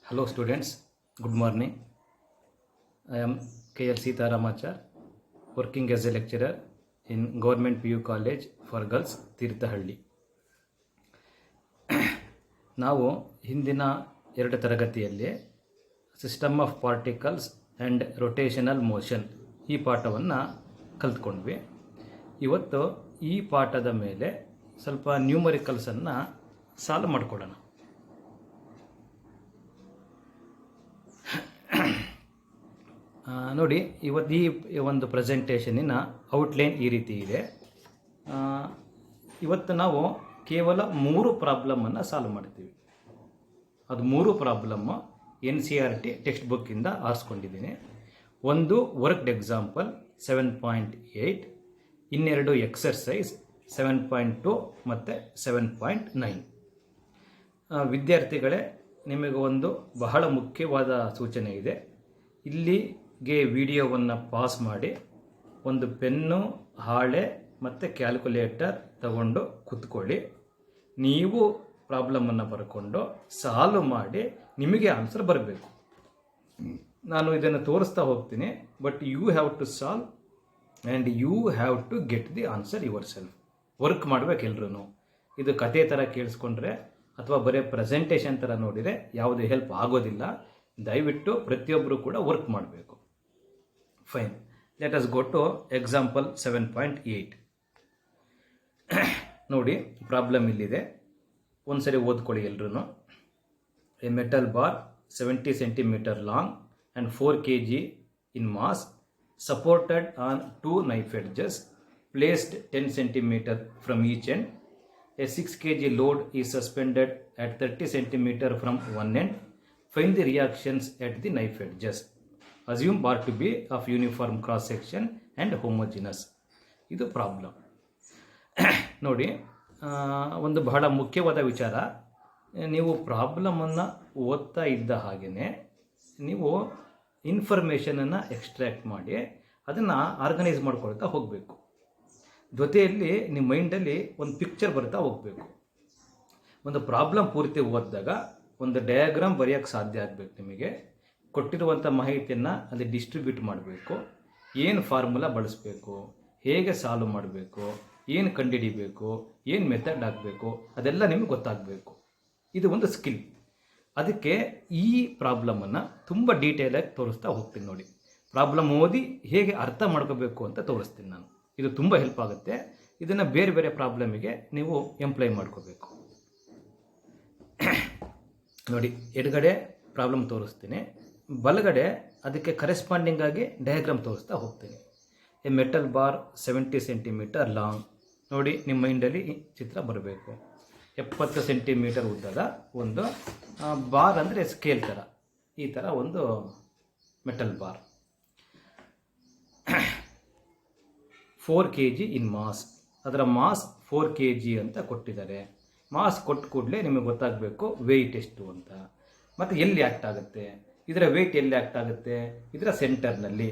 Hello students, good morning. I am KL Sitaramachar, working as a lecturer in Government PU College for Girls, Thirthahalli. ನಾವು ಹಿಂದಿನ 2 ತರಗತಿಯಲ್ಲಿ system of particles and rotational motion ಈ ಪಾಠವನ್ನು ಕಲ್ತ್ಕೊಂಡ್ವಿ. ಇವತ್ತು ಈ ಪಾಠದ ಮೇಲೆ ಸ್ವಲ್ಪ ನ್ಯೂಮರಿಕಲ್ಸನ್ನು ಸಾಲ್ವ್ ಮಾಡಿಕೊಡೋಣ. ನೋಡಿ, ಇವತ್ತು ಈ ಒಂದು ಪ್ರೆಸೆಂಟೇಷನಿನ ಔಟ್ಲೈನ್ ಈ ರೀತಿ ಇದೆ. ಇವತ್ತು ನಾವು ಕೇವಲ 3 ಪ್ರಾಬ್ಲಮನ್ನು ಸಾಲ್ವ್ ಮಾಡ್ತೀವಿ. ಅದು 3 ಪ್ರಾಬ್ಲಮ್ಮು NCERT ಟೆಕ್ಸ್ಟ್ ಬುಕ್ಕಿಂದ ಆರಿಸ್ಕೊಂಡಿದ್ದೀನಿ. ಒಂದು ವರ್ಕ್ಡ್ ಎಕ್ಸಾಂಪಲ್ 7.8, ಇನ್ನೆರಡು ಎಕ್ಸರ್ಸೈಸ್ 7.2 ಮತ್ತು 7.9. ವಿದ್ಯಾರ್ಥಿಗಳೇ, ನಿಮಗೆ ಒಂದು ಬಹಳ ಮುಖ್ಯವಾದ ಸೂಚನೆ ಇದೆ. ಇಲ್ಲಿಗೆ ವಿಡಿಯೋವನ್ನು ಪಾಸ್ ಮಾಡಿ ಒಂದು ಪೆನ್ನು, ಹಾಳೆ ಮತ್ತು ಕ್ಯಾಲ್ಕುಲೇಟರ್ ತಗೊಂಡು ಕೂತ್ಕೊಳ್ಳಿ. ನೀವು ಪ್ರಾಬ್ಲಮನ್ನು ಬರ್ಕೊಂಡು ಸಾಲ್ವ್ ಮಾಡಿ ನಿಮಗೆ ಆನ್ಸರ್ ಬರಬೇಕು. ನಾನು ಇದನ್ನು ತೋರಿಸ್ತಾ ಹೋಗ್ತೀನಿ, but you have to solve and you have to get the answer yourself. Work ಮಾಡಬೇಕು ಎಲ್ರೂ. ಇದು ಕತೆ ಥರ ಕೇಳಿಸ್ಕೊಂಡ್ರೆ ಅಥವಾ ಬರೀ ಪ್ರೆಸೆಂಟೇಷನ್ ಥರ ನೋಡಿದರೆ ಯಾವುದೇ ಹೆಲ್ಪ್ ಆಗೋದಿಲ್ಲ. ದಯವಿಟ್ಟು ಪ್ರತಿಯೊಬ್ಬರು ಕೂಡ ವರ್ಕ್ ಮಾಡಬೇಕು. Fine, let us go to example 7.8. ನೋಡಿ, ಪ್ರಾಬ್ಲಮ್ ಇಲ್ಲಿದೆ. ಒಂದು ಸರಿ ಓದ್ಕೊಳ್ಳಿ ಎಲ್ರೂ. A metal bar 70 centimeter long and 4 kg in mass, supported on 2 knife edges, placed 10 centimeter from each end. A 6 kg load is suspended at 30 centimeter from one end. Find the reactions at the knife edges. Assume bar to be of uniform cross section and homogeneous. ಇದು problem. ನೋಡಿ, ಒಂದು ಬಹಳ ಮುಖ್ಯವಾದ ವಿಚಾರ. ನೀವು ಪ್ರಾಬ್ಲಮನ್ನು ಓದ್ತಾ ಇದ್ದ ಹಾಗೆಯೇ ನೀವು ಇನ್ಫಾರ್ಮೇಷನನ್ನು ಎಕ್ಸ್ಟ್ರಾಕ್ಟ್ ಮಾಡಿ ಅದನ್ನು ಆರ್ಗನೈಸ್ ಮಾಡ್ಕೊಳ್ತಾ ಹೋಗಬೇಕು. ಜೊತೆಯಲ್ಲಿ ನಿಮ್ಮ ಮೈಂಡಲ್ಲಿ ಒಂದು ಪಿಕ್ಚರ್ ಬರ್ತಾ ಹೋಗಬೇಕು. ಒಂದು ಪ್ರಾಬ್ಲಮ್ ಪೂರ್ತಿ ಓದಿದಾಗ ಒಂದು ಡಯಾಗ್ರಾಮ್ ಬರೆಯೋಕ್ಕೆ ಸಾಧ್ಯ ಆಗಬೇಕು. ನಿಮಗೆ ಕೊಟ್ಟಿರುವಂಥ ಮಾಹಿತಿಯನ್ನು ಅಲ್ಲಿ ಡಿಸ್ಟ್ರಿಬ್ಯೂಟ್ ಮಾಡಬೇಕು. ಏನು ಫಾರ್ಮುಲಾ ಬಳಸಬೇಕು, ಹೇಗೆ ಸಾಲ್ವ್ ಮಾಡಬೇಕು, ಏನು ಕಂಡುಹಿಡಿಬೇಕು, ಏನು ಮೆಥಡ್ ಹಾಕಬೇಕು, ಅದೆಲ್ಲ ನಿಮಗೆ ಗೊತ್ತಾಗಬೇಕು. ಇದು ಒಂದು ಸ್ಕಿಲ್. ಅದಕ್ಕೆ ಈ ಪ್ರಾಬ್ಲಮನ್ನು ತುಂಬ ಡೀಟೇಲಾಗಿ ತೋರಿಸ್ತಾ ಹೋಗ್ತೀನಿ. ನೋಡಿ, ಪ್ರಾಬ್ಲಮ್ ಓದಿ ಹೇಗೆ ಅರ್ಥ ಮಾಡ್ಕೋಬೇಕು ಅಂತ ತೋರಿಸ್ತೀನಿ ನಾನು. ಇದು ತುಂಬ ಹೆಲ್ಪ್ ಆಗುತ್ತೆ. ಇದನ್ನು ಬೇರೆ ಬೇರೆ ಪ್ರಾಬ್ಲಮಿಗೆ ನೀವು ಎಂಪ್ಲಾಯ್ ಮಾಡ್ಕೋಬೇಕು. ನೋಡಿ, ಎಡಗಡೆ ಪ್ರಾಬ್ಲಮ್ ತೋರಿಸ್ತೀನಿ, ಬಲಗಡೆ ಅದಕ್ಕೆ ಕರೆಸ್ಪಾಂಡಿಂಗ್ ಆಗಿ ಡಯಾಗ್ರಾಮ್ ತೋರಿಸ್ತಾ ಹೋಗ್ತೀನಿ. A metal bar 70 centimeter long. ನೋಡಿ, ನಿಮ್ಮ ಮೈಂಡಲ್ಲಿ ಚಿತ್ರ ಬರಬೇಕು. 70 centimeter ಉದ್ದದ ಒಂದು ಬಾರ್, ಅಂದರೆ ಸ್ಕೇಲ್ ಥರ, ಈ ಥರ ಒಂದು metal bar. 4 kg in mass. ಅದರ ಮಾಸ್ 4 kg ಅಂತ ಕೊಟ್ಟಿದ್ದಾರೆ. ಮಾಸ್ ಕೊಟ್ಟ ಕೂಡಲೇ ನಿಮಗೆ ಗೊತ್ತಾಗಬೇಕು ವೆಯ್ಟ್ ಎಷ್ಟು ಅಂತ, ಮತ್ತು ಎಲ್ಲಿ ಆ್ಯಕ್ಟ್ ಆಗುತ್ತೆ. ಇದರ ವೆಯ್ಟ್ ಎಲ್ಲಿ ಆ್ಯಕ್ಟ್ ಆಗುತ್ತೆ? ಇದರ ಸೆಂಟರ್ನಲ್ಲಿ,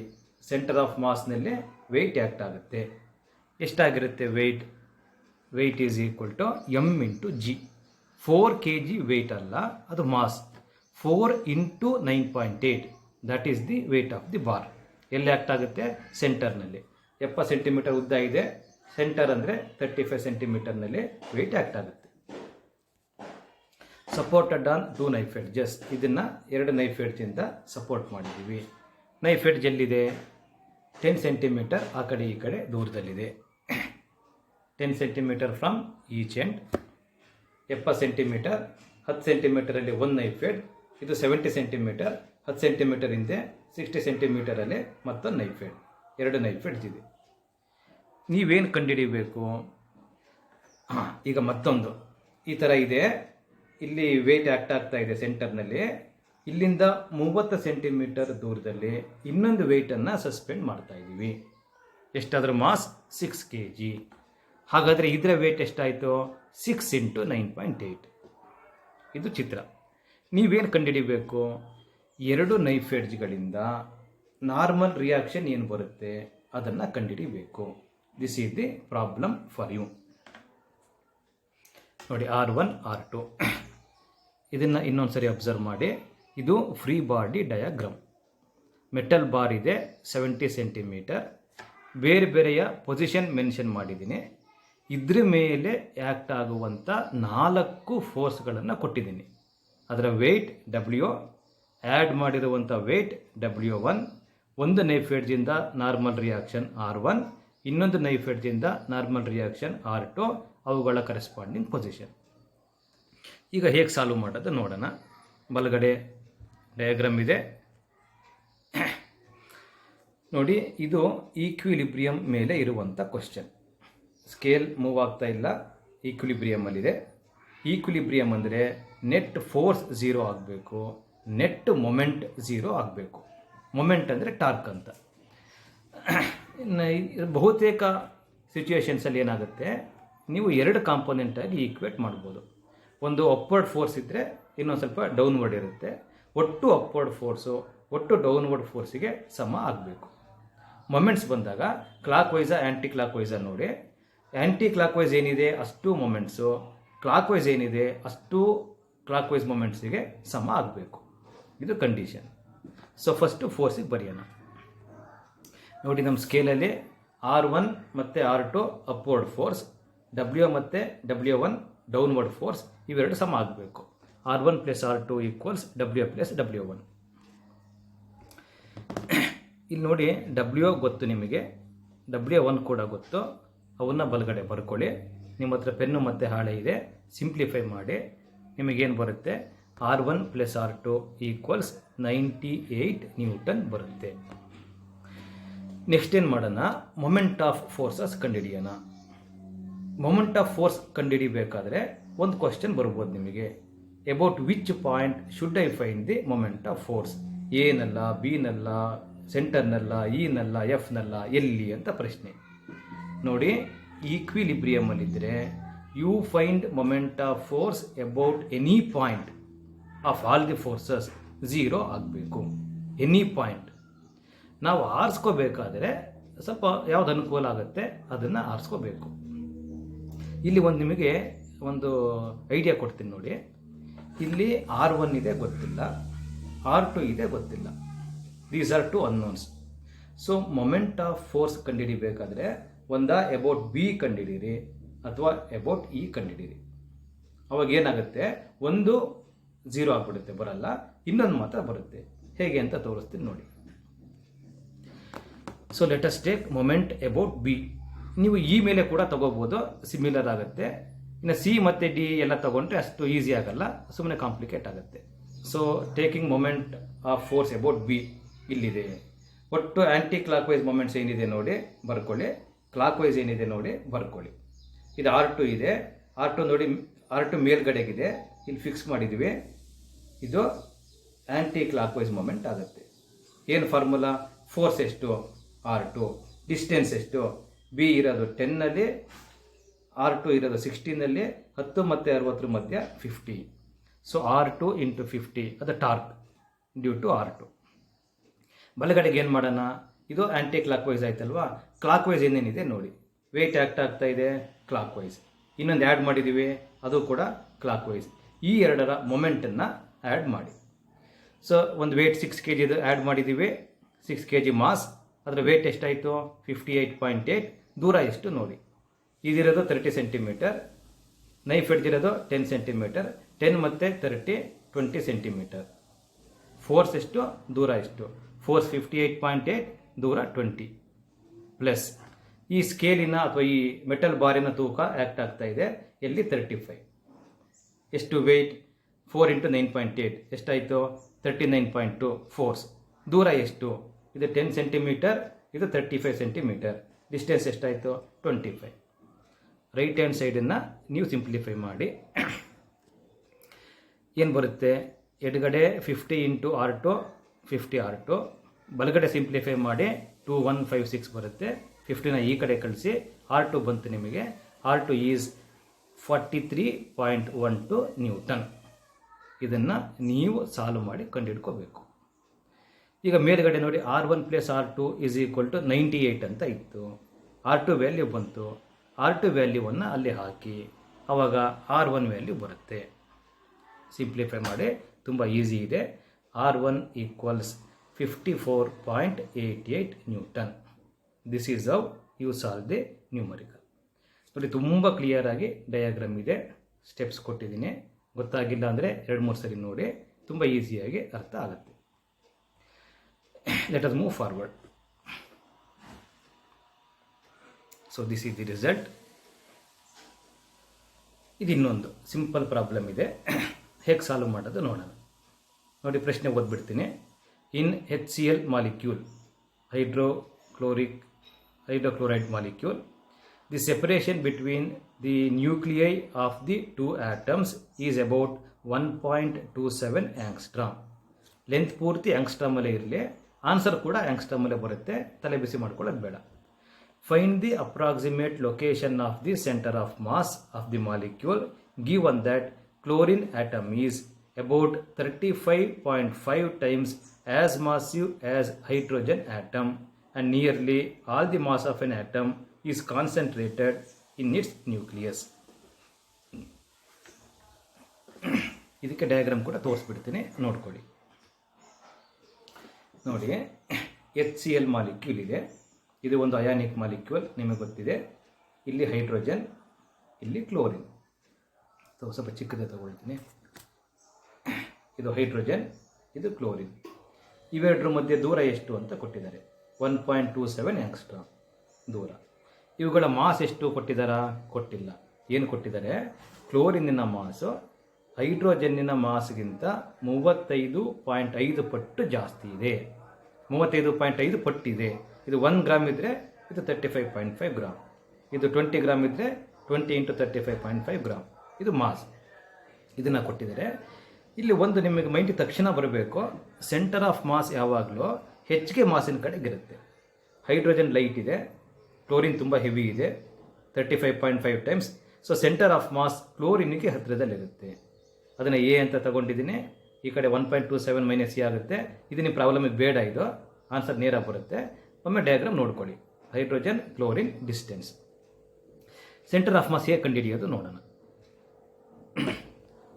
ಸೆಂಟರ್ ಆಫ್ ಮಾಸ್ನಲ್ಲಿ ವೆಯ್ಟ್ ಆ್ಯಕ್ಟ್ ಆಗುತ್ತೆ. ಎಷ್ಟಾಗಿರುತ್ತೆ weight? Weight is equal to m × g. 4 kg weight ಅಲ್ಲ, ಅದು mass. 4 × 9.8, that is the weight of the bar. ಎಲ್ಲಿ ಆ್ಯಕ್ಟ್ ಆಗುತ್ತೆ? ಸೆಂಟರ್ನಲ್ಲಿ. 70 centimeter ಉದ್ದ ಇದೆ, ಸೆಂಟರ್ ಅಂದರೆ 35 centimeterನಲ್ಲಿ ವೆಯ್ಟ್ ಆ್ಯಕ್ಟ್ ಆಗುತ್ತೆ. Supported on 2 knife edges. ಇದನ್ನು 2 knife edgeಯಿಂದ ಸಪೋರ್ಟ್ ಮಾಡಿದ್ದೀವಿ. ನೈಫ್ ಎಡ್ಜ್ ಎಲ್ಲಿದೆ? 10 centimeter ಆ ಕಡೆ ಈ ಕಡೆ ದೂರದಲ್ಲಿದೆ. 10 centimeter from each end. 70 centimeter, 10 centimeteರಲ್ಲಿ ಒಂದು ನೈಫ್ ಎಡ್ಜ್. ಇದು 70 centimeter, 10 centimeter ಹಿಂದೆ 60 centimeteರಲ್ಲಿ ಮತ್ತೊಂದು ನೈಫ್ ಎಡ್ಜ್. 2 ನೈಫ್ ಎಡ್ಜ್ ಇದೆ. ನೀವೇನು ಕಂಡುಹಿಡಿಬೇಕು? ಈಗ ಮತ್ತೊಂದು ಈ ಥರ ಇದೆ. ಇಲ್ಲಿ ವೆಯ್ಟ್ ಆ್ಯಕ್ಟ್ ಆಗ್ತಾ ಇದೆ ಸೆಂಟರ್ನಲ್ಲಿ. ಇಲ್ಲಿಂದ 30 centimeter ದೂರದಲ್ಲಿ ಇನ್ನೊಂದು ವೆಯ್ಟನ್ನು ಸಸ್ಪೆಂಡ್ ಮಾಡ್ತಾ ಇದ್ದೀವಿ. ಎಷ್ಟಾದರೂ ಮಾಸ್ 6 kg. ಹಾಗಾದರೆ ಇದರ ವೆಯ್ಟ್ ಎಷ್ಟಾಯಿತು? 6 × 9.8. ಇದು ಚಿತ್ರ. ನೀವೇನು ಕಂಡುಹಿಡಿಬೇಕು? 2 ನೈಫ್ ಎಡ್ಜ್ಗಳಿಂದ ನಾರ್ಮಲ್ ರಿಯಾಕ್ಷನ್ ಏನು ಬರುತ್ತೆ ಅದನ್ನು ಕಂಡುಹಿಡಿಬೇಕು. This is the problem for you. ನೋಡಿ, R1 R2 ಇದನ್ನು ಇನ್ನೊಂದು ಸರಿ ಅಬ್ಸರ್ವ್ ಮಾಡಿ. ಇದು free body diagram. Metal bar ಇದೆ 70 ಸೆಂಟಿಮೀಟರ್. ಬೇರೆ ಬೇರೆಯ ಪೊಸಿಷನ್ ಮೆನ್ಷನ್ ಮಾಡಿದ್ದೀನಿ. ಇದ್ರ ಮೇಲೆ ಆ್ಯಕ್ಟ್ ಆಗುವಂಥ 4 ಫೋರ್ಸ್ಗಳನ್ನು ಕೊಟ್ಟಿದ್ದೀನಿ. ಅದರ ವೆಯ್ಟ್ W, ಆ್ಯಡ್ ಮಾಡಿರುವಂಥ ವೆಯ್ಟ್ W1, ಒಂದು ನೈಫ್ ಎಡ್ಜಿಂದ ನಾರ್ಮಲ್ ರಿಯಾಕ್ಷನ್ R1, ಇನ್ನೊಂದು ನೈಫ್ ಎಡ್ಜಿಂದ ನಾರ್ಮಲ್ ರಿಯಾಕ್ಷನ್ R2, ಅವುಗಳ ಕರೆಸ್ಪಾಂಡಿಂಗ್ ಪೊಸಿಷನ್. ಈಗ ಹೇಗೆ ಸಾಲ್ವ್ ಮಾಡೋದು ನೋಡೋಣ. ಬಲಗಡೆ ಡಯಾಗ್ರಾಮ್ ಇದೆ ನೋಡಿ. ಇದು ಈಕ್ವಿಲಿಬ್ರಿಯಂ ಮೇಲೆ ಇರುವಂಥ ಕ್ವಶನ್. ಸ್ಕೇಲ್ ಮೂವ್ ಆಗ್ತಾ ಇಲ್ಲ, ಈಕ್ವಿಲಿಬ್ರಿಯಮಲ್ಲಿದೆ. ಈಕ್ವಿಲಿಬ್ರಿಯಂ ಅಂದರೆ ನೆಟ್ ಫೋರ್ಸ್ 0 ಆಗಬೇಕು, ನೆಟ್ ಮೊಮೆಂಟ್ 0 ಆಗಬೇಕು. ಮೊಮೆಂಟ್ ಅಂದರೆ ಟಾರ್ಕ್ ಅಂತ. ಬಹುತೇಕ ಸಿಚುವೇಶನ್ಸಲ್ಲಿ ಏನಾಗುತ್ತೆ, ನೀವು 2 ಕಾಂಪೋನೆಂಟಾಗಿ ಈಕ್ವೇಟ್ ಮಾಡ್ಬೋದು. ಒಂದು ಅಪ್ವರ್ಡ್ ಫೋರ್ಸ್ ಇದ್ದರೆ ಇನ್ನೊಂದು ಸ್ವಲ್ಪ ಡೌನ್ವರ್ಡ್ ಇರುತ್ತೆ. ಒಟ್ಟು ಅಪ್ವರ್ಡ್ ಫೋರ್ಸು ಒಟ್ಟು ಡೌನ್ವರ್ಡ್ ಫೋರ್ಸಿಗೆ ಸಮ ಆಗಬೇಕು. ಮೊಮೆಂಟ್ಸ್ ಬಂದಾಗ clockwise anticlockwise ನೋಡಿ. ಆ್ಯಂಟಿ ಕ್ಲಾಕ್ ವೈಸ್ ಏನಿದೆ ಅಷ್ಟು ಮೊಮೆಂಟ್ಸು, ಕ್ಲಾಕ್ ವೈಸ್ ಏನಿದೆ ಅಷ್ಟು ಕ್ಲಾಕ್ ವೈಸ್ ಮೊಮೆಂಟ್ಸಿಗೆ ಸಮ ಆಗಬೇಕು. ಇದು ಕಂಡೀಷನ್. ಸೊ ಫಸ್ಟು ಫೋರ್ಸಿಗೆ ಬರೆಯೋಣ ನೋಡಿ. ನಮ್ಮ ಸ್ಕೇಲಲ್ಲಿ R1 ಮತ್ತು R2 ಅಪ್ವರ್ಡ್ ಫೋರ್ಸ್, W ಮತ್ತು W1 ಡೌನ್ವರ್ಡ್ ಫೋರ್ಸ್, ಇವೆರಡು ಸಮ ಆಗಬೇಕು. R1 + R2 = W + W1. ಇಲ್ಲಿ ನೋಡಿ, W ಗೊತ್ತು ನಿಮಗೆ, W1 ಕೂಡ ಗೊತ್ತು. ಅವನ್ನ ಬಲಗಡೆ ಬರ್ಕೊಳ್ಳಿ. ನಿಮ್ಮ ಹತ್ರ ಪೆನ್ನು ಮತ್ತು ಹಾಳೆ ಇದೆ, ಸಿಂಪ್ಲಿಫೈ ಮಾಡಿ. ನಿಮಗೇನು ಬರುತ್ತೆ, R1 + R2 = 98 ನ್ಯೂಟನ್ ಬರುತ್ತೆ. ನೆಕ್ಸ್ಟ್ ಏನು ಮಾಡೋಣ, ಮೊಮೆಂಟ್ ಆಫ್ ಫೋರ್ಸಸ್ ಕಂಡುಹಿಡಿಯೋಣ. ಮೊಮೆಂಟ್ ಆಫ್ ಫೋರ್ಸ್ ಕಂಡುಹಿಡಿಬೇಕಾದ್ರೆ ಒಂದು ಕ್ವಶನ್ ಬರ್ಬೋದು ನಿಮಗೆ. About which point should I find the moment of force? ಏನಲ್ಲ, ಬಿನಲ್ಲ, ಸೆಂಟರ್ನಲ್ಲ, ಇನಲ್ಲ, ಎಫ್ನಲ್ಲ, ಎಲ್ಲಿ ಅಂತ ಪ್ರಶ್ನೆ. ನೋಡಿ, ಈಕ್ವಿಲಿಬ್ರಿಯಮಲ್ಲಿದ್ದರೆ you find moment of force about any point of all the forces 0 ಆಗಬೇಕು. Any point. ನಾವು ಆರಿಸ್ಕೋಬೇಕಾದ್ರೆ ಸ್ವಲ್ಪ ಯಾವ್ದು ಅನುಕೂಲ ಆಗುತ್ತೆ ಅದನ್ನು ಆರಿಸ್ಕೋಬೇಕು. ಇಲ್ಲಿ ನಿಮಗೆ ಒಂದು ಐಡಿಯಾ ಕೊಡ್ತೀನಿ ನೋಡಿ. ಇಲ್ಲಿ R1 ಇದೆ ಗೊತ್ತಿಲ್ಲ, R2 ಇದೆ ಗೊತ್ತಿಲ್ಲ. These are 2 unknowns. So moment of force ಕಂಡುಹಿಡಿಬೇಕಾದ್ರೆ ಒಂದಾ ಅಬೌಟ್ ಬಿ ಕಂಡುಹಿಡೀರಿ ಅಥವಾ ಅಬೌಟ್ ಇ ಕಂಡುಹಿಡೀರಿ. ಅವಾಗ ಏನಾಗುತ್ತೆ, ಒಂದು 0 ಆಗಿಬಿಡುತ್ತೆ, ಬರಲ್ಲ. ಇನ್ನೊಂದು ಮಾತ್ರ ಬರುತ್ತೆ. ಹೇಗೆ ಅಂತ ತೋರಿಸ್ತೀನಿ ನೋಡಿ. So let us take moment about B. ನೀವು ಇ ಮೇಲೆ ಕೂಡ ತಗೋಬೋದು, ಸಿಮಿಲರ್ ಆಗುತ್ತೆ. ಇನ್ನು ಸಿ ಮತ್ತು ಡಿ ಎಲ್ಲ ತಗೊಂಡ್ರೆ ಅಷ್ಟು ಈಸಿ ಆಗಲ್ಲ, ಸುಮ್ಮನೆ ಕಾಂಪ್ಲಿಕೇಟ್ ಆಗುತ್ತೆ. So taking moment of force about B ಇಲ್ಲಿದೆ. ಒಟ್ಟು ಆ್ಯಂಟಿ ಕ್ಲಾಕ್ ವೈಸ್ ಮೊಮೆಂಟ್ಸ್ ಏನಿದೆ ನೋಡಿ ಬರ್ಕೊಳ್ಳಿ, ಕ್ಲಾಕ್ ವೈಸ್ ಏನಿದೆ ನೋಡಿ ಬರ್ಕೊಳ್ಳಿ. ಇದು R2 ಇದೆ. R2 ನೋಡಿ, R2 ಮೇಲ್ಗಡೆಗಿದೆ, ಇಲ್ಲಿ ಫಿಕ್ಸ್ ಮಾಡಿದ್ವಿ. ಇದು ಆ್ಯಂಟಿ ಕ್ಲಾಕ್ ವೈಸ್ ಮೊಮೆಂಟ್ ಆಗುತ್ತೆ. ಏನು ಫಾರ್ಮುಲಾ? ಫೋರ್ಸ್ ಎಷ್ಟು? R2. ಡಿಸ್ಟೆನ್ಸ್ ಎಷ್ಟು? ಬಿ ಇರೋದು 10ನಲ್ಲಿ, R2 ಇರೋದು 16ನಲ್ಲಿ. 10 ಮತ್ತು 60 ಮಧ್ಯ 50. ಸೊ R2 × 50 ಅದು ಟಾರ್ಕ್ ಡ್ಯೂ ಟು R2. ಬಲಗಡೆಗೆ ಏನು ಮಾಡೋಣ, ಇದು ಆ್ಯಂಟಿ ಕ್ಲಾಕ್ ವೈಸ್ ಆಯ್ತಲ್ವಾ. ಕ್ಲಾಕ್ ವೈಸ್ ಏನೇನಿದೆ ನೋಡಿ, ವೆಯ್ಟ್ ಆ್ಯಕ್ಟ್ ಆಗ್ತಾ ಇದೆ ಕ್ಲಾಕ್ ವೈಸ್. ಇನ್ನೊಂದು ಆ್ಯಡ್ ಮಾಡಿದ್ದೀವಿ, ಅದು ಕೂಡ ಕ್ಲಾಕ್ ವೈಸ್. ಈ ಎರಡರ ಮೊಮೆಂಟನ್ನು ಆ್ಯಡ್ ಮಾಡಿ. ಸೊ ಒಂದು ವೆಯ್ಟ್ 6 kg ಆ್ಯಡ್ ಮಾಡಿದ್ದೀವಿ. 6 kg ಮಾಸ್, ಅದರ ವೆಯ್ಟ್ ಎಷ್ಟಾಯಿತು? 58.8. ದೂರ ಎಷ್ಟು ನೋಡಿ, ಇದಿರೋದು 30 ಸೆಂಟಿಮೀಟರ್, ನೈಫ್ ಎಡ್ಜಿರೋದು 10 ಸೆಂಟಿಮೀಟರ್. 10 ಮತ್ತು 30 20 ಸೆಂಟಿಮೀಟರ್. ಫೋರ್ಸ್ ಎಷ್ಟು? ದೂರ ಎಷ್ಟು? ಫೋರ್ಸ್ 58.8, ದೂರ 20 ಪ್ಲಸ್ ಈ ಸ್ಕೇಲಿನ ಅಥವಾ ಈ ಮೆಟಲ್ ಬಾರಿನ ತೂಕ ಆ್ಯಕ್ಟ್ ಆಗ್ತಾ ಇದೆ ಎಲ್ಲಿ? 35. ಎಷ್ಟು ವೆಯ್ಟ್? 4 × 9.8 ಎಷ್ಟಾಯಿತು? 39.2 ಫೋರ್ಸ್. ದೂರ ಎಷ್ಟು? ಇದು 10 ಸೆಂಟಿಮೀಟರ್, ಇದು 35 ಸೆಂಟಿಮೀಟರ್. ಡಿಸ್ಟೆನ್ಸ್ ಎಷ್ಟಾಯಿತು? 25. ರೈಟ್ ಹ್ಯಾಂಡ್ ಸೈಡನ್ನು ನೀವು ಸಿಂಪ್ಲಿಫೈ ಮಾಡಿ. ಏನು ಬರುತ್ತೆ? ಎಡಗಡೆ 50 × R2 50 R2. ಬಲಗಡೆ ಸಿಂಪ್ಲಿಫೈ ಮಾಡಿ 2156 ಬರುತ್ತೆ. 50ನ ಈ ಕಡೆ ಕಳಿಸಿ, R2 ಬಂತು ನಿಮಗೆ. R2 is 43.12 Newton. ಇದನ್ನು ನೀವು ಸಾಲ್ವ್ ಮಾಡಿ ಕಂಡುಹಿಡ್ಕೋಬೇಕು. ಈಗ ಮೇಲ್ಗಡೆ ನೋಡಿ, R1 + R2 = 98 ಅಂತ ಇತ್ತು. R2 ವ್ಯಾಲ್ಯೂ ಬಂತು. R2 ವ್ಯಾಲ್ಯೂವನ್ನು ಅಲ್ಲಿ ಹಾಕಿ, ಆವಾಗ R1 ವ್ಯಾಲ್ಯೂ ಬರುತ್ತೆ. ಸಿಂಪ್ಲಿಫೈ ಮಾಡಿ, ತುಂಬ ಈಸಿ ಇದೆ. R1 equals 54.88 Newton. This is how you solve the numerical. ನೋಡಿ, ತುಂಬ ಕ್ಲಿಯರ್ ಆಗಿ ಡಯಾಗ್ರಾಮ್ ಇದೆ, ಸ್ಟೆಪ್ಸ್ ಕೊಟ್ಟಿದ್ದೀನಿ. ಗೊತ್ತಾಗಿಲ್ಲ ಅಂದರೆ 2-3 ಸರಿ ನೋಡಿ, ತುಂಬ ಈಸಿಯಾಗಿ ಅರ್ಥ ಆಗುತ್ತೆ. Let us move forward. So this is the result. ಇದು ಇನ್ನೊಂದು ಸಿಂಪಲ್ ಪ್ರಾಬ್ಲಮ್ ಇದೆ, ಹೇಗೆ ಸಾಲ್ವ್ ಮಾಡೋದು ನೋಡೋಣ. ನೋಡಿ, ಪ್ರಶ್ನೆ ಓದ್ಬಿಡ್ತೀನಿ. ಇನ್ HCl molecule, hydrochloride molecule, the separation between the nuclei of the two atoms is about 1.27 angstrom. Length ಪೂರ್ತಿ ಆಂಗ್ಸ್ಟ್ರಾಮಲ್ಲೇ ಇರಲಿ, ಆನ್ಸರ್ ಕೂಡ ಆಂಗ್ಸ್ಟ್ರಾಮಲ್ಲೇ ಬರುತ್ತೆ, ತಲೆ ಬಿಸಿ ಮಾಡ್ಕೊಳ್ಳೋದು ಬೇಡ. Find the approximate location of the centre of mass of the molecule given that chlorine atom is about 35.5 times as massive as hydrogen atom and nearly all the mass of an atom is concentrated in its nucleus. ಇದಕ್ಕೆ diagram ಕೂಡ ತೋರಿಸ್ಬಿಡ್ತೀನಿ, ನೋಡ್ಕೊಳ್ಳಿ. ನೋಡಿ, HCl molecule ಇದೆ, ಇದು ಒಂದು ionic molecule, ನಿಮಗೆ ಗೊತ್ತಿದೆ. ಇಲ್ಲಿ ಹೈಡ್ರೋಜನ್, ಇಲ್ಲಿ ಕ್ಲೋರಿನ್. ಸ್ವಲ್ಪ ಚಿಕ್ಕದೇ ತಗೊಳ್ತೀನಿ. ಇದು ಹೈಡ್ರೋಜನ್, ಇದು ಕ್ಲೋರಿನ್. ಇವೆರಡರ ಮಧ್ಯೆ ದೂರ ಎಷ್ಟು ಅಂತ ಕೊಟ್ಟಿದ್ದಾರೆ. 1.27 ಆಂಗ್ಸ್ಟ್ರಾಮ್ ದೂರ. ಇವುಗಳ ಮಾಸ್ ಎಷ್ಟು ಕೊಟ್ಟಿದ್ದಾರಾ? ಕೊಟ್ಟಿಲ್ಲ. ಏನು ಕೊಟ್ಟಿದ್ದಾರೆ? ಕ್ಲೋರಿನಿನ ಮಾಸು ಹೈಡ್ರೋಜನ್ನಿನ ಮಾಸ್ಗಿಂತ 35.5 ಪಟ್ಟು ಜಾಸ್ತಿ ಇದೆ. 35.5 ಪಟ್ಟಿದೆ. ಇದು 1 ಗ್ರಾಮ್ ಇದ್ದರೆ ಇದು 35.5 ಗ್ರಾಮ್. ಇದು 20 ಗ್ರಾಮ್ ಇದ್ದರೆ 20 × 35.5 ಗ್ರಾಮ್. ಇದು ಮಾಸ್. ಇದನ್ನು ಕೊಟ್ಟಿದ್ದಾರೆ. ಇಲ್ಲಿ ಒಂದು ನಿಮಗೆ ಮೈಂಡಿಗೆ ತಕ್ಷಣ ಬರಬೇಕು, ಸೆಂಟರ್ ಆಫ್ ಮಾಸ್ ಯಾವಾಗಲೂ ಹೆಚ್ಚಿಗೆ ಮಾಸಿನ ಕಡೆಗಿರುತ್ತೆ. ಹೈಡ್ರೋಜನ್ ಲೈಟ್ ಇದೆ, ಕ್ಲೋರಿನ್ ತುಂಬ ಹೆವಿ ಇದೆ, 35.5 times. So centre of mass ಕ್ಲೋರಿನ್ಗೆ ಹತ್ತಿರದಲ್ಲಿರುತ್ತೆ. ಅದನ್ನು ಎ ಅಂತ ತಗೊಂಡಿದ್ದೀನಿ. ಈ ಕಡೆ 1.27 ಮೈನಸ್ ಎ ಆಗುತ್ತೆ. ಇದು ನಿಮ್ಮ ಪ್ರಾಬ್ಲಮಿಗೆ ಬೇಡ, ಇದು ಆನ್ಸರ್ ನೇರ ಬರುತ್ತೆ. ಒಮ್ಮೆ ಡಯಾಗ್ರಾಮ್ ನೋಡ್ಕೊಳ್ಳಿ. Hydrogen, chlorine, distance. Centre of mass ಹೇಗೆ ಕಂಡುಹಿಡಿಯೋದು ನೋಡೋಣ.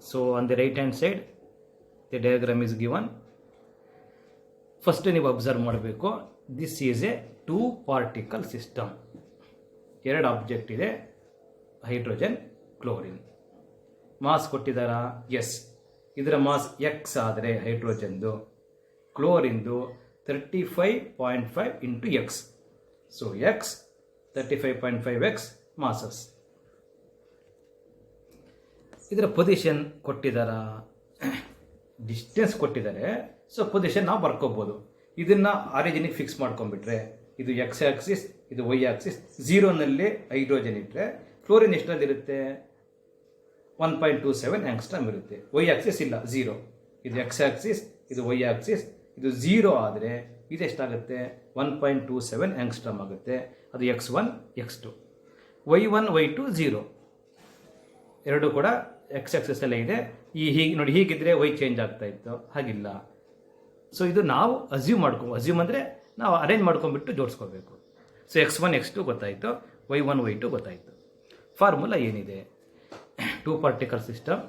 So on the right hand side the diagram is given. First ನೀವು ಅಬ್ಸರ್ವ್ ಮಾಡಬೇಕು, this is a 2 particle system. 2 object ಇದೆ, ಹೈಡ್ರೋಜನ್, ಕ್ಲೋರಿನ್. ಮಾಸ್ ಕೊಟ್ಟಿದ್ದಾರಾ? ಎಸ್. ಇದರ ಮಾಸ್ ಎಕ್ಸ್ ಆದರೆ ಹೈಡ್ರೋಜನ್ದು, ಕ್ಲೋರಿಂದು 35.5 × x. So x 35.5x masses. ಇದರ ಪೊಸಿಷನ್ ಕೊಟ್ಟಿದ್ದಾರಾ? ಡಿಸ್ಟೆನ್ಸ್ ಕೊಟ್ಟಿದ್ದಾರೆ. ಸೊ ಪೊಸಿಷನ್ ನಾವು ಬರ್ಕೋಬೋದು. ಇದನ್ನು ಆರಿಜಿನಿಗೆ ಫಿಕ್ಸ್ ಮಾಡ್ಕೊಂಡ್ಬಿಟ್ರೆ, ಇದು ಎಕ್ಸ್ ಆಕ್ಸಿಸ್, ಇದು ವೈ ಆಕ್ಸಿಸ್. 0ನಲ್ಲಿ ಹೈಡ್ರೋಜನ್ ಇಟ್ಟರೆ ಕ್ಲೋರಿನ್ ಎಷ್ಟರಲ್ಲಿರುತ್ತೆ? 1.27 ಆಂಗ್ಸ್ಟ್ರಾಮ್ ಇರುತ್ತೆ. ವೈ ಆಕ್ಸಿಸ್ ಇಲ್ಲ, 0. ಇದು ಎಕ್ಸ್ ಆಕ್ಸಿಸ್, ಇದು ವೈ ಆಕ್ಸಿಸ್. ಇದು 0 ಆದರೆ ಇದೆಷ್ಟಾಗುತ್ತೆ? 1.27 ಆಂಗ್ಸ್ಟ್ರಾಮ್ ಆಗುತ್ತೆ. ಅದು x1 x2. y1 y2 0. ಎರಡೂ ಕೂಡ ಎಕ್ಸ್ ಆಕ್ಸಿಸಲ್ಲೇ ಇದೆ. ಹೀಗೆ ನೋಡಿ, ಹೀಗಿದ್ರೆ ವೈ ಚೇಂಜ್ ಆಗ್ತಾ ಇತ್ತು, ಹಾಗಿಲ್ಲ. ಸೊ ಇದು ನಾವು ಅಸ್ಯೂಮ್ ಅಂದರೆ ನಾವು ಅರೇಂಜ್ ಮಾಡ್ಕೊಂಡ್ಬಿಟ್ಟು ಜೋಡಿಸ್ಕೋಬೇಕು. ಸೊ x1 x2 ಗೊತ್ತಾಯಿತು, y1 y2 ಗೊತ್ತಾಯಿತು. ಫಾರ್ಮುಲಾ ಏನಿದೆ? 2 particle system.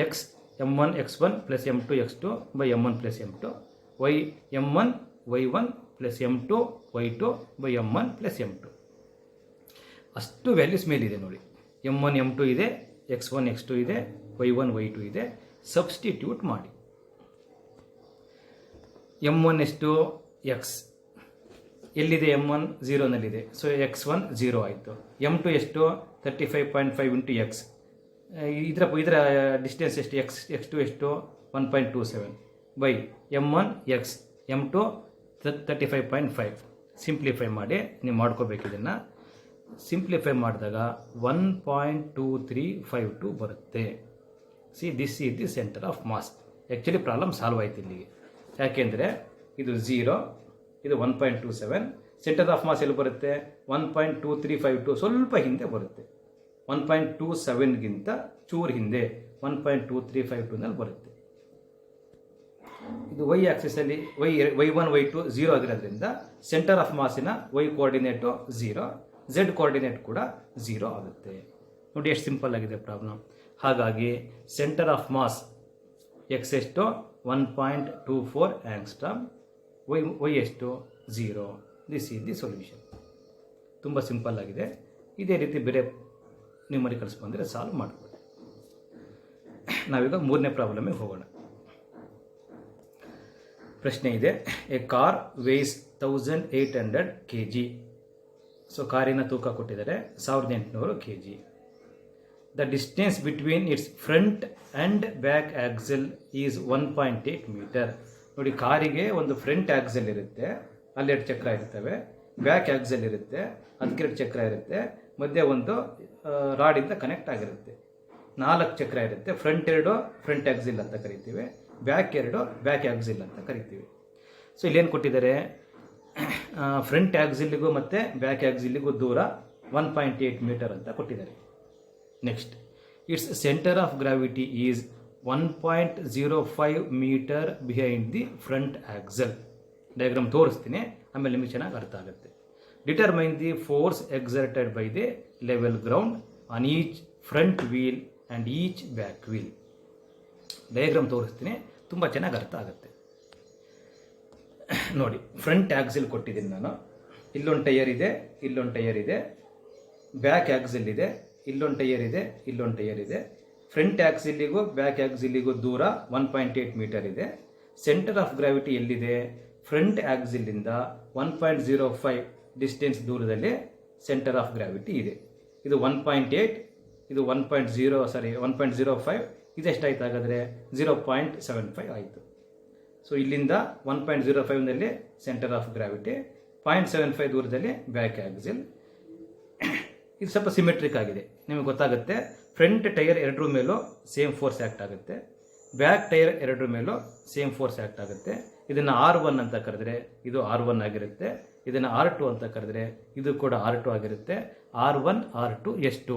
X m1 x1 + m2 x2 / m1 + m2, y m1 y1 + m2 y2 / m1 + m2. ಅಷ್ಟು ವ್ಯಾಲ್ಯೂಸ್ ಮೇಲಿದೆ ನೋಡಿ. m1 m2 ಇದೆ, x1 x2 ಇದೆ, y1 y2 ಇದೆ. ಸಬ್ಸ್ಟಿಟ್ಯೂಟ್ ಮಾಡಿ. m1 ಎಷ್ಟು? ಎಕ್ಸ್. ಎಲ್ಲಿದೆ m1? 0ನಲ್ಲಿದೆ. ಸೊ x1 0 ಆಯಿತು. m2 ಎಷ್ಟು? 35.5 × ಎಕ್ಸ್. ಇದರ ಡಿಸ್ಟೆನ್ಸ್ ಎಷ್ಟು? x2 ಎಷ್ಟು? 1.27 by m1 x, m2 35.5. Simplify ಮಾಡಿ ನೀವು ಮಾಡ್ಕೋಬೇಕು. ಇದನ್ನು ಸಿಂಪ್ಲಿಫೈ ಮಾಡಿದಾಗ 1.2352 ಬರುತ್ತೆ. C, this is the centre of mass. Actually problem solve ಆಯ್ತು ಇಲ್ಲಿಗೆ. ಯಾಕೆಂದರೆ ಇದು 0, ಇದು 1.27. ಸೆಂಟರ್ ಆಫ್ ಮಾಸ್ ಎಲ್ಲಿ ಬರುತ್ತೆ? 1.2352, ಸ್ವಲ್ಪ ಹಿಂದೆ ಬರುತ್ತೆ. 1.27ಗಿಂತ ಚೂರು ಹಿಂದೆ 1.2352ನಲ್ಲಿ ಬರುತ್ತೆ. ಇದು ವೈ ಆಕ್ಸಿಸಲ್ಲಿ y1 y2 0 ಆಗಿರೋದ್ರಿಂದ ಸೆಂಟರ್ ಆಫ್ ಮಾಸಿನ ವೈ ಕೋಆರ್ಡಿನೇಟು 0, ಝೆಡ್ ಕೋಆರ್ಡಿನೇಟ್ ಕೂಡ 0 ಆಗುತ್ತೆ. ನೋಡಿ ಎಷ್ಟು ಸಿಂಪಲ್ ಆಗಿದೆ ಪ್ರಾಬ್ಲಮ್. ಹಾಗಾಗಿ ಸೆಂಟರ್ ಆಫ್ ಮಾಸ್ ಎಕ್ಸ್ ಎಷ್ಟು? 1.24 ಆಂಗ್ಸ್ಟ್ರಾಮ್. ವೈ ಎಷ್ಟು 0. This is the solution. ತುಂಬ ಸಿಂಪಲ್ ಆಗಿದೆ. ಇದೇ ರೀತಿ ಬೇರೆ ನ್ಯೂಮರಿಕಲ್ಸ್ ಬಂದರೆ ಸಾಲ್ವ್ ಮಾಡ್ಬೋದು. ನಾವೀಗ ಮೂರನೇ ಪ್ರಾಬ್ಲಮಿಗೆ ಹೋಗೋಣ. ಪ್ರಶ್ನೆ ಇದೆ, a car weighs 1800 kg. So ಕಾರಿನ ತೂಕ ಕೊಟ್ಟಿದ್ದಾರೆ 1800 kg. The distance between its front and back axle is 1.8 metre. ನೋಡಿ, ಕಾರಿಗೆ ಒಂದು ಫ್ರಂಟ್ ಆಕ್ಸೆಲ್ ಇರುತ್ತೆ, ಅಲ್ಲಿ 2 ಚಕ್ರ ಇರ್ತವೆ. ಬ್ಯಾಕ್ ಆಕ್ಸೆಲ್ ಇರುತ್ತೆ, ಅದಕ್ಕೆ 2 ಚಕ್ರ ಇರುತ್ತೆ. ಮಧ್ಯೆ ಒಂದು ರಾಡಿಂದ ಕನೆಕ್ಟ್ ಆಗಿರುತ್ತೆ. 4 ಚಕ್ರ ಇರುತ್ತೆ. ಫ್ರಂಟ್ 2 ಫ್ರಂಟ್ ಆಕ್ಸಿಲ್ ಅಂತ ಕರಿತೀವಿ, ಬ್ಯಾಕ್ 2 ಬ್ಯಾಕ್ ಆಕ್ಸಿಲ್ ಅಂತ ಕರಿತೀವಿ. ಸೊ ಇಲ್ಲೇನು ಕೊಟ್ಟಿದ್ದಾರೆ, ಫ್ರಂಟ್ ಆಕ್ಸಿಲ್ಗೂ ಮತ್ತು ಬ್ಯಾಕ್ ಆಕ್ಸಿಲ್ಗೂ ದೂರ 1.8 ಮೀಟರ್ ಅಂತ ಕೊಟ್ಟಿದ್ದಾರೆ. Next, its centre of gravity is 1.05 metre behind the front axle. Diagram ತೋರಿಸ್ತೀನಿ, ಆಮೇಲೆ ನಿಮಗೆ ಚೆನ್ನಾಗಿ ಅರ್ಥ ಆಗುತ್ತೆ. Determine the force exerted by the level ground on each front wheel and each back wheel. Diagram ತೋರಿಸ್ತೀನಿ, ತುಂಬ ಚೆನ್ನಾಗಿ ಅರ್ಥ ಆಗುತ್ತೆ. ನೋಡಿ, ಫ್ರಂಟ್ ಆಕ್ಸಿಲ್ ಕೊಟ್ಟಿದ್ದೀನಿ ನಾನು. ಇಲ್ಲೊಂದು ಟೈರ್ ಇದೆ, ಇಲ್ಲೊಂದು ಟೈರ್ ಇದೆ. ಬ್ಯಾಕ್ ಆಕ್ಸಿಲ್ ಇದೆ, ಇಲ್ಲೊಂದು ಟೈರ್ ಇದೆ, ಇಲ್ಲೊಂದು ಟೈರ್ ಇದೆ. ಫ್ರಂಟ್ ಆಕ್ಸಿಲಿಗೂ ಬ್ಯಾಕ್ ಆಕ್ಸಿಲಿಗೂ ದೂರ 1.8 ಮೀಟರ್ ಇದೆ. ಸೆಂಟರ್ ಆಫ್ ಗ್ರಾವಿಟಿ ಎಲ್ಲಿದೆ? ಫ್ರಂಟ್ ಆಕ್ಸಿಲಿಂದ 1.05 ಡಿಸ್ಟೆನ್ಸ್ ದೂರದಲ್ಲಿ ಸೆಂಟರ್ ಆಫ್ ಗ್ರಾವಿಟಿ ಇದೆ. ಇದು 1.8, ಇದು 1.05. ಇದೆಷ್ಟಾಯ್ತು ಹಾಗಾದರೆ? 0.75 ಆಯಿತು. ಸೊ ಇಲ್ಲಿಂದ 1.05ನಲ್ಲಿ ಸೆಂಟರ್ ಆಫ್ ಗ್ರಾವಿಟಿ, 0.75 ದೂರದಲ್ಲಿ ಬ್ಯಾಕ್ ಆಕ್ಸಿಲ್. ಇದು ಸ್ವಲ್ಪ ಸಿಮೆಟ್ರಿಕ್ ಆಗಿದೆ, ನಿಮಗೆ ಗೊತ್ತಾಗುತ್ತೆ. ಫ್ರಂಟ್ ಟೈರ್ 2 ಮೇಲೂ ಸೇಮ್ ಫೋರ್ಸ್ ಆ್ಯಕ್ಟ್ ಆಗುತ್ತೆ, ಬ್ಯಾಕ್ ಟೈರ್ 2 ಮೇಲೂ ಸೇಮ್ ಫೋರ್ಸ್ ಆ್ಯಕ್ಟ್ ಆಗುತ್ತೆ. ಇದನ್ನು R1 ಅಂತ ಕರೆದ್ರೆ ಇದು R1 ಆಗಿರುತ್ತೆ. ಇದನ್ನು R2 ಅಂತ ಕರೆದ್ರೆ ಇದು ಕೂಡ R2 ಆಗಿರುತ್ತೆ. R1 R2 ಎಷ್ಟು?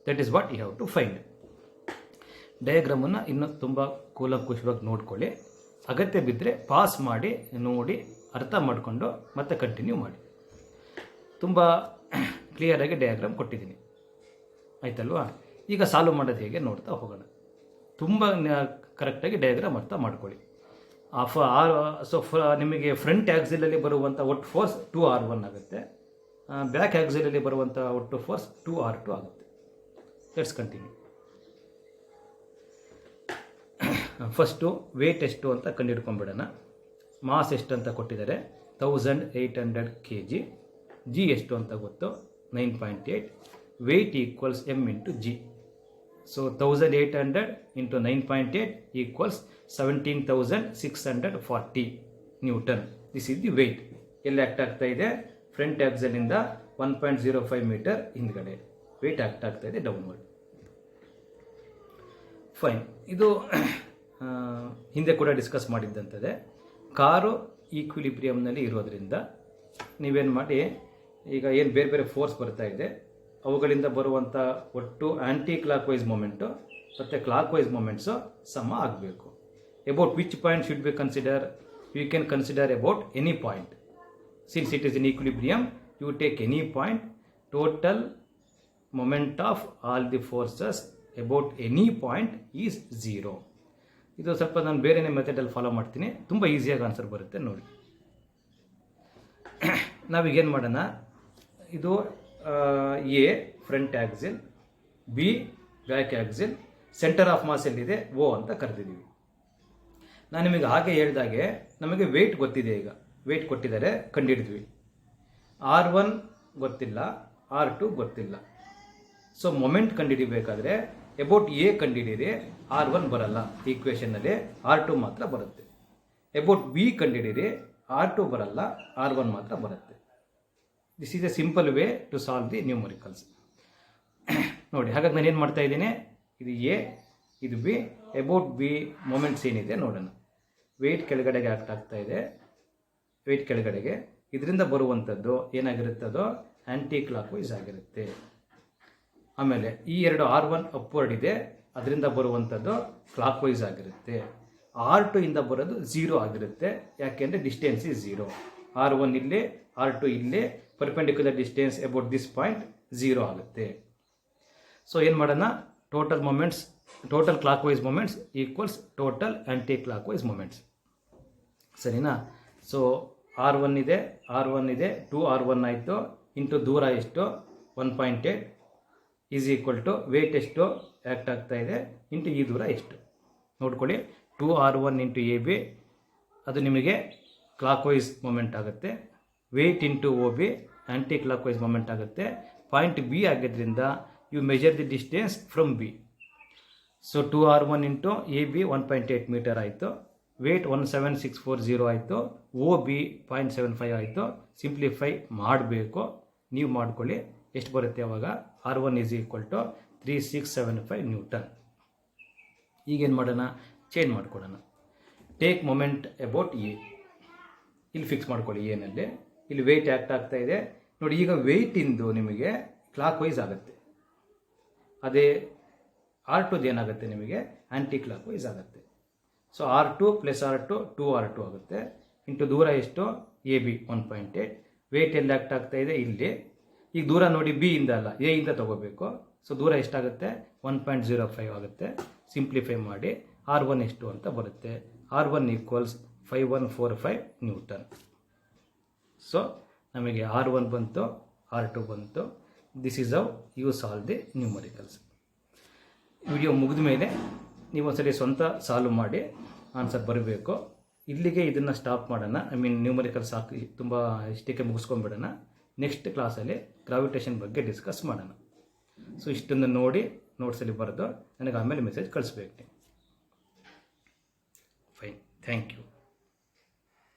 That is what you have to find. ಡಯಾಗ್ರಾಮನ್ನು ಇನ್ನೂ ತುಂಬ ಕೂಲಂಕುಷವಾಗಿ ನೋಡ್ಕೊಳ್ಳಿ. ಅಗತ್ಯ ಬಿದ್ದರೆ ಪಾಸ್ ಮಾಡಿ, ನೋಡಿ, ಅರ್ಥ ಮಾಡಿಕೊಂಡು ಮತ್ತೆ ಕಂಟಿನ್ಯೂ ಮಾಡಿ. ತುಂಬ ಕ್ಲಿಯರಾಗಿ ಡಯಾಗ್ರಾಮ್ ಕೊಟ್ಟಿದ್ದೀನಿ, ಆಯ್ತಲ್ವಾ? ಈಗ ಸಾಲ್ವ್ ಮಾಡೋದು ಹೇಗೆ ನೋಡ್ತಾ ಹೋಗೋಣ. ತುಂಬ ಕರೆಕ್ಟಾಗಿ ಡಯಾಗ್ರಾಮ್ ಅರ್ಥ ಮಾಡ್ಕೊಳ್ಳಿ. ನಿಮಗೆ ಫ್ರಂಟ್ ಆಕ್ಸಿಲಲ್ಲಿ ಬರುವಂಥ ಒಟ್ಟು ಫೋರ್ಸ್ 2R1 ಆಗುತ್ತೆ. ಬ್ಯಾಕ್ ಆಕ್ಸಿಲಲ್ಲಿ ಬರುವಂಥ ಒಟ್ಟು ಫೋರ್ಸ್ 2R2 ಆಗುತ್ತೆ. Let's continue. ಫಸ್ಟು ವೇಟ್ ಎಷ್ಟು ಅಂತ ಕಂಡುಹಿಡ್ಕೊಂಡ್ಬಿಡೋಣ. ಮಾಸ್ ಎಷ್ಟು ಅಂತ ಕೊಟ್ಟಿದ್ದಾರೆ, 1800 kg. ಜಿ ಎಷ್ಟು ಅಂತ ಗೊತ್ತು, 9.8. Weight equals m into g. So 1800 into 9.8 equals 17,640 newton. This is the weight. ಎಲ್ಲಿ ಆ್ಯಕ್ಟ್ ಆಗ್ತಾ ಇದೆ? ಫ್ರಂಟ್ ಆಕ್ಸೆಲಿಂದ 1.05 ಮೀಟರ್ ಹಿಂದ್ಗಡೆ ವೇಟ್ ಆ್ಯಕ್ಟ್ ಆಗ್ತಾ ಇದೆ ಡೌನ್ವರ್ಡ್. ಫೈನ್. ಇದು ಹಿಂದೆ ಕೂಡ ಡಿಸ್ಕಸ್ ಮಾಡಿದ್ದಂಥದ್ದೇ. ಕಾರು ಈಕ್ವಿಲಿಬ್ರಿಯಮ್ನಲ್ಲಿ ಇರೋದ್ರಿಂದ ನೀವೇನು ಮಾಡಿ, ಈಗ ಏನು ಬೇರೆ ಬೇರೆ ಫೋರ್ಸ್ ಬರ್ತಾ ಇದೆ ಅವುಗಳಿಂದ ಬರುವಂಥ ಒಟ್ಟು ಆ್ಯಂಟಿ ಕ್ಲಾಕ್ ವೈಸ್ ಮೂಮೆಂಟು ಮತ್ತು ಕ್ಲಾಕ್ ವೈಸ್ ಮೂಮೆಂಟ್ಸು ಸಮ ಆಗಬೇಕು. About which point should be consider? You can consider about any point. Since it is in equilibrium, you take any point. Total moment of all the forces about any point is 0. ಇದು ಸ್ವಲ್ಪ ನಾನು ಬೇರೆನೇ ಮೆಥಡಲ್ಲಿ follow ಮಾಡ್ತೀನಿ, ತುಂಬ ಈಸಿಯಾಗಿ answer ಬರುತ್ತೆ ನೋಡಿ. ನಾವೀಗೇನು ಮಾಡೋಣ, ಇದು A front axle, B back axle, centre of mass ಎಲ್ಲಿದೆ ಓ ಅಂತ ಕರೆದಿದ್ದೀವಿ. ನಾನು ನಿಮಗೆ ಹಾಗೆ ಹೇಳಿದಾಗೆ ನಮಗೆ ವೆಯ್ಟ್ ಗೊತ್ತಿದೆ. ಈಗ ವೆಯ್ಟ್ ಕೊಟ್ಟಿದ್ದಾರೆ, ಕಂಡುಹಿಡಿದ್ವಿ. R1 ಗೊತ್ತಿಲ್ಲ, R2 ಗೊತ್ತಿಲ್ಲ. ಸೊ ಮೊಮೆಂಟ್ ಕಂಡುಹಿಡಿಬೇಕಾದ್ರೆ ಅಬೌಟ್ ಎ ಕಂಡುಹಿಡಿಯಿರಿ, R1 ಬರಲ್ಲ ಈಕ್ವೇಷನ್ನಲ್ಲಿ, R2 ಮಾತ್ರ ಬರುತ್ತೆ. ಅಬೌಟ್ ಬಿ ಕಂಡುಹಿಡಿಯಿರಿ, R2 ಬರಲ್ಲ, R1 ಮಾತ್ರ ಬರುತ್ತೆ. This is a simple way to solve the numericals. ನೋಡಿ, ಹಾಗಾಗಿ ನಾನು ಏನು ಮಾಡ್ತಾ ಇದ್ದೀನಿ, ಇದು ಎ, ಇದು ಬಿ. ಅಬೌಟ್ ಬಿ ಮೊಮೆಂಟ್ಸ್ ಏನಿದೆ ನೋಡೋಣ. ವೆಯ್ಟ್ ಕೆಳಗಡೆಗೆ ಆಕ್ಟ್ ಆಗ್ತಾ ಇದೆ, ವೆಯ್ಟ್ ಕೆಳಗಡೆಗೆ. ಇದರಿಂದ ಬರುವಂಥದ್ದು ಏನಾಗಿರುತ್ತದೋ ಆ್ಯಂಟಿ ಕ್ಲಾಕ್ ವೈಸ್ ಆಗಿರುತ್ತೆ. ಆಮೇಲೆ ಈ ಎರಡು R1 ಅಪ್ವರ್ಡ್ ಇದೆ, ಅದರಿಂದ ಬರುವಂಥದ್ದು ಕ್ಲಾಕ್ ವೈಸ್ ಆಗಿರುತ್ತೆ. R2 ಇಂದ ಬರೋದು 0 ಆಗಿರುತ್ತೆ, ಯಾಕೆಂದರೆ ಡಿಸ್ಟೆನ್ಸ್ ಈಸ್ 0. R1 ಇಲ್ಲೇ, R2 ಇಲ್ಲೇ, perpendicular distance about this point 0 ಆಗುತ್ತೆ. ಸೊ ಏನು ಮಾಡೋಣ, total clock wise moments equals total ಆ್ಯಂಟಿ ಕ್ಲಾಕ್ ವೈಸ್ ಮೊಮೆಂಟ್ಸ್. ಸರಿನಾ? ಸೊ R1 ಇದೆ 2R1 ಆಯಿತು ಇಂಟು ದೂರ ಎಷ್ಟು 1.8 ಈಸ್ ಈಕ್ವಲ್ ಟು ವೇಟ್ ಎಷ್ಟು ಆ್ಯಕ್ಟ್ ಆಗ್ತಾ ಇದೆ ಇಂಟು ಈ ದೂರ ಎಷ್ಟು ನೋಡ್ಕೊಳ್ಳಿ. 2R1 ಇಂಟು AB ಅದು ನಿಮಗೆ ಕ್ಲಾಕ್ ವೈಸ್ ಮೊಮೆಂಟ್ ಆಗುತ್ತೆ. ವೇಟ್ ಇಂಟು OB ಆ್ಯಂಟಿ ಕ್ಲಾಕ್ ವೈಸ್ ಮೊಮೆಂಟ್ ಆಗುತ್ತೆ. ಪಾಯಿಂಟ್ B ಆಗಿದ್ದರಿಂದ you measure the distance from B. So 2R1 into AB 1.8 metre ಆಯಿತು. ವೇಟ್ 17640 ಆಯಿತು. OB 0.75 ಆಯಿತು. ಸಿಂಪ್ಲಿಫೈ ಮಾಡಬೇಕು, ನೀವು ಮಾಡ್ಕೊಳ್ಳಿ. ಎಷ್ಟು ಬರುತ್ತೆ ಅವಾಗ? R1 is equal to 3675 Newton. ಈಗೇನು ಮಾಡೋಣ? ಚೇಂಜ್ ಮಾಡ್ಕೊಳ್ಳೋಣ. Take moment about A. ಇಲ್ಲಿ ಫಿಕ್ಸ್ ಮಾಡ್ಕೊಳ್ಳಿ. ಏನಲ್ಲಿ ಇಲ್ಲಿ ವೆಯ್ಟ್ ಆ್ಯಕ್ಟ್ ಆಗ್ತಾ ಇದೆ ನೋಡಿ. ಈಗ ವೆಯ್ಟಿಂದು ನಿಮಗೆ ಕ್ಲಾಕ್ ವೈಸ್ ಆಗುತ್ತೆ. ಅದೇ R2 ಏನಾಗುತ್ತೆ ನಿಮಗೆ ಆ್ಯಂಟಿ ಕ್ಲಾಕ್ ವೈಸ್ ಆಗುತ್ತೆ. So R2 plus R2 2R2 ಆಗುತ್ತೆ ಇಂಟು ದೂರ ಎಷ್ಟು AB 1.8. ವೆಯ್ಟ್ ಎಲ್ಲಿ ಆ್ಯಕ್ಟ್ ಆಗ್ತಾ ಇದೆ? ಇಲ್ಲಿ. ಈಗ ದೂರ ನೋಡಿ B ಇಂದ ಅಲ್ಲ A ಇಂದ ತಗೋಬೇಕು. ಸೊ ದೂರ ಎಷ್ಟಾಗುತ್ತೆ? 1.05 ಆಗುತ್ತೆ. ಸಿಂಪ್ಲಿಫೈ ಮಾಡಿ R1 ಎಷ್ಟು ಅಂತ ಬರುತ್ತೆ. R1 equals 5145 Newton. ಸೊ ನಮಗೆ R1 ಬಂತು, R2 ಬಂತು. This is how you solve the numericals. Video ಮುಗಿದ ಮೇಲೆ ನೀವು ಒಂದ್ಸರಿ ಸ್ವಂತ ಸಾಲ್ವ್ ಮಾಡಿ ಆನ್ಸರ್ ಬರಬೇಕು. ಇಲ್ಲಿಗೆ ಇದನ್ನು ಸ್ಟಾಪ್ ಮಾಡೋಣ. ನ್ಯೂಮರಿಕಲ್ಸ್ ಹಾಕಿ ತುಂಬ ಇಷ್ಟಕ್ಕೆ ಮುಗಿಸ್ಕೊಂಡ್ಬಿಡೋಣ. ನೆಕ್ಸ್ಟ್ ಕ್ಲಾಸಲ್ಲಿ ಗ್ರಾವಿಟೇಷನ್ ಬಗ್ಗೆ ಡಿಸ್ಕಸ್ ಮಾಡೋಣ. ಸೊ ಇಷ್ಟನ್ನು ನೋಡಿ ನೋಟ್ಸಲ್ಲಿ ಬರೆದು ನನಗೆ ಆಮೇಲೆ ಮೆಸೇಜ್ ಕಳಿಸ್ಬೇಕು. Fine, thank you.